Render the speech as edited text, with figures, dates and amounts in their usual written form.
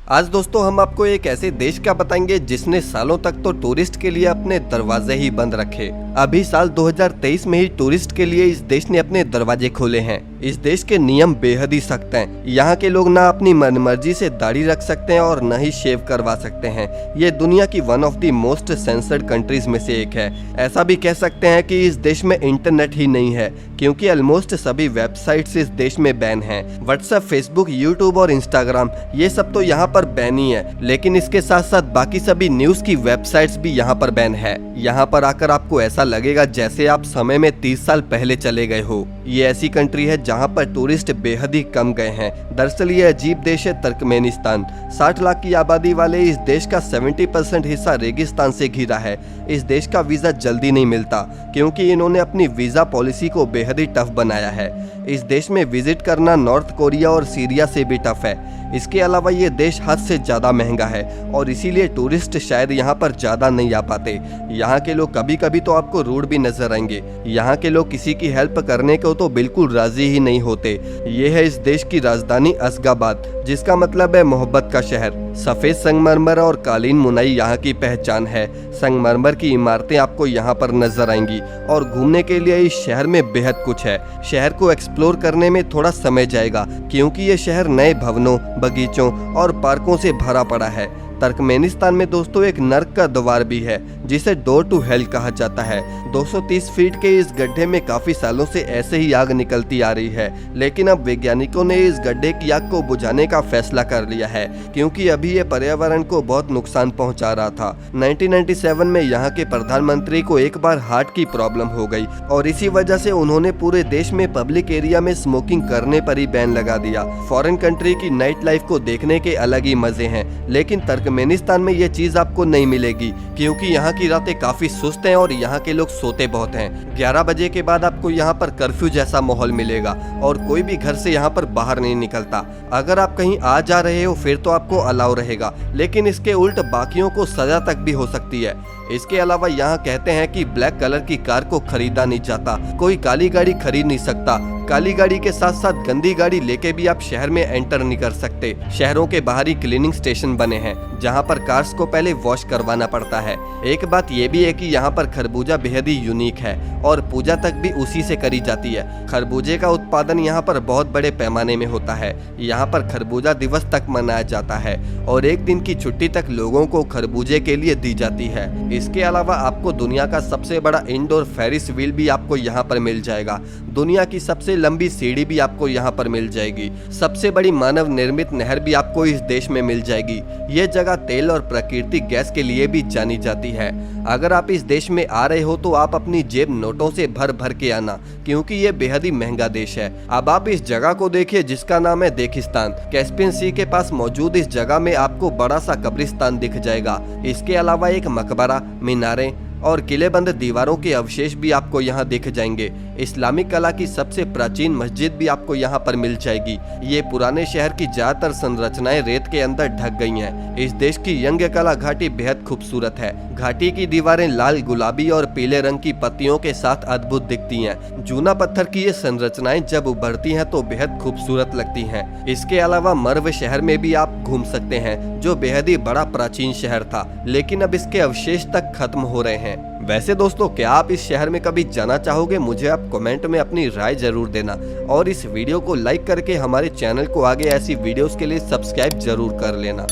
आज दोस्तों हम आपको एक ऐसे देश का बताएंगे जिसने सालों तक तो टूरिस्ट के लिए अपने दरवाजे ही बंद रखे। अभी साल 2023 में ही टूरिस्ट के लिए इस देश ने अपने दरवाजे खोले हैं। इस देश के नियम बेहद ही सख्त हैं। यहाँ के लोग ना अपनी मनमर्जी से दाढ़ी रख सकते हैं और न ही शेव करवा सकते हैं। ये दुनिया की one of the most censored countries में से एक है। ऐसा भी कह सकते हैं कि इस देश में इंटरनेट ही नहीं है, क्योंकि ऑलमोस्ट सभी वेबसाइट्स इस देश में बैन हैं। व्हाट्सएप, फेसबुक, यूट्यूब और इंस्टाग्राम ये सब तो यहाँ पर बैन ही है, लेकिन इसके साथ साथ बाकी सभी न्यूज की वेबसाइट्स भी यहाँ पर बैन है। यहाँ पर आकर आपको ऐसा लगेगा जैसे आप समय में 30 साल पहले चले गए हो। ये ऐसी कंट्री है जहाँ पर टूरिस्ट बेहद ही कम गए हैं। दरअसल ये अजीब देश है तुर्कमेनिस्तान। 60 लाख की आबादी वाले इस देश का 70% हिस्सा रेगिस्तान से घिरा है। इस देश का वीजा जल्दी नहीं मिलता, क्योंकि इन्होंने अपनी वीजा पॉलिसी को बेहद ही टफ बनाया है। इस देश में विजिट करना नॉर्थ कोरिया और सीरिया से भी टफ है। इसके अलावा ये देश हद से ज्यादा महंगा है और इसीलिए टूरिस्ट शायद यहाँ पर ज्यादा नहीं आ पाते। यहाँ के लोग कभी कभी तो आपको रूड भी नजर आएंगे। यहाँ के लोग किसी की हेल्प करने को तो बिल्कुल राजी ही नहीं होते। ये है इस देश की राजधानी अशगाबाद, जिसका मतलब है मोहब्बत का शहर। सफेद संगमरमर और कालीन मुनाई यहाँ की पहचान है। संगमरमर की इमारतें आपको यहाँ पर नजर आएंगी और घूमने के लिए इस शहर में बेहद कुछ है। शहर को एक्सप्लोर करने में थोड़ा समय जाएगा, क्योंकि ये शहर नए भवनों, बगीचों और पार्कों से भरा पड़ा है। तुर्कमेनिस्तान में दोस्तों एक नर्क का द्वार भी है, जिसे डोर टू हेल कहा जाता है। 230 फीट के इस गड्ढे में काफी सालों से ऐसे ही आग निकलती आ रही है, लेकिन अब वैज्ञानिकों ने इस गड्ढे की आग को बुझाने का फैसला कर लिया है, क्योंकि अभी ये पर्यावरण को बहुत नुकसान पहुंचा रहा था। 1997 में यहाँ के प्रधानमंत्री को एक बार हार्ट की प्रॉब्लम हो गई और इसी वजह से उन्होंने पूरे देश में पब्लिक एरिया में स्मोकिंग करने पर ही बैन लगा दिया। फॉरेन कंट्री की नाइट लाइफ को देखने के अलग ही मजे हैं, लेकिन तुर्कमेनिस्तान में ये चीज आपको नहीं मिलेगी, क्योंकि यहाँ की रातें काफी सुस्त हैं और यहाँ के लोग सोते बहुत हैं। 11 बजे के बाद आपको यहाँ पर कर्फ्यू जैसा माहौल मिलेगा और कोई भी घर से यहाँ पर बाहर नहीं निकलता। अगर आप कहीं आ जा रहे हो फिर तो आपको अलाउ रहेगा, लेकिन इसके उल्ट बाकियों को सजा तक भी हो सकती है। इसके अलावा यहाँ कहते हैं कि ब्लैक कलर की कार को खरीदा नहीं जाता, कोई काली गाड़ी खरीद नहीं सकता। काली गाड़ी के साथ साथ गंदी गाड़ी लेके भी आप शहर में एंटर नहीं कर सकते। शहरों के बाहर ही क्लीनिंग स्टेशन बने हैं, जहाँ पर कार्स को पहले वॉश करवाना पड़ता है। एक बात ये भी है कि यहाँ पर खरबूजा बेहद ही यूनिक है और पूजा तक भी उसी से करी जाती है। खरबूजे का उत्पादन यहाँ पर बहुत बड़े पैमाने में होता है। यहाँ पर खरबूजा दिवस तक मनाया जाता है और एक दिन की छुट्टी तक लोगों को खरबूजे के लिए दी जाती है। इसके अलावा आपको दुनिया का सबसे बड़ा इंडोर फेरिस व्हील भी आपको यहाँ पर मिल जाएगा। दुनिया की सबसे लंबी सीढ़ी भी आपको यहाँ पर मिल जाएगी। सबसे बड़ी मानव निर्मित नहर भी आपको इस देश में मिल जाएगी। ये जगह तेल और प्राकृतिक गैस के लिए भी जानी जाती है। अगर आप इस देश में आ रहे हो तो आप अपनी जेब नोटों से भर भर के आना, क्योंकि ये बेहद ही महंगा देश है। अब आप इस जगह को देखिए जिसका नाम है देखिस्तान। कैस्पियन सी के पास मौजूद इस जगह में आपको बड़ा सा कब्रिस्तान दिख जाएगा। इसके अलावा एक मकबरा, मीनारें और किलेबंद दीवारों के अवशेष भी आपको यहाँ दिख जाएंगे। इस्लामिक कला की सबसे प्राचीन मस्जिद भी आपको यहाँ पर मिल जाएगी। ये पुराने शहर की ज्यादातर संरचनाएं रेत के अंदर ढक गई हैं। इस देश की यंग कला घाटी बेहद खूबसूरत है। घाटी की दीवारें लाल, गुलाबी और पीले रंग की पत्तियों के साथ अद्भुत दिखती हैं। जूना पत्थर की ये संरचनाएं जब उभरती हैं तो बेहद खूबसूरत लगती हैं। इसके अलावा मर्व शहर में भी आप घूम सकते हैं, जो बेहद ही बड़ा प्राचीन शहर था, लेकिन अब इसके अवशेष तक खत्म हो रहे हैं। वैसे दोस्तों, क्या आप इस शहर में कभी जाना चाहोगे? मुझे आप कमेंट में अपनी राय जरूर देना और इस वीडियो को लाइक करके हमारे चैनल को आगे ऐसी वीडियोस के लिए सब्सक्राइब जरूर कर लेना।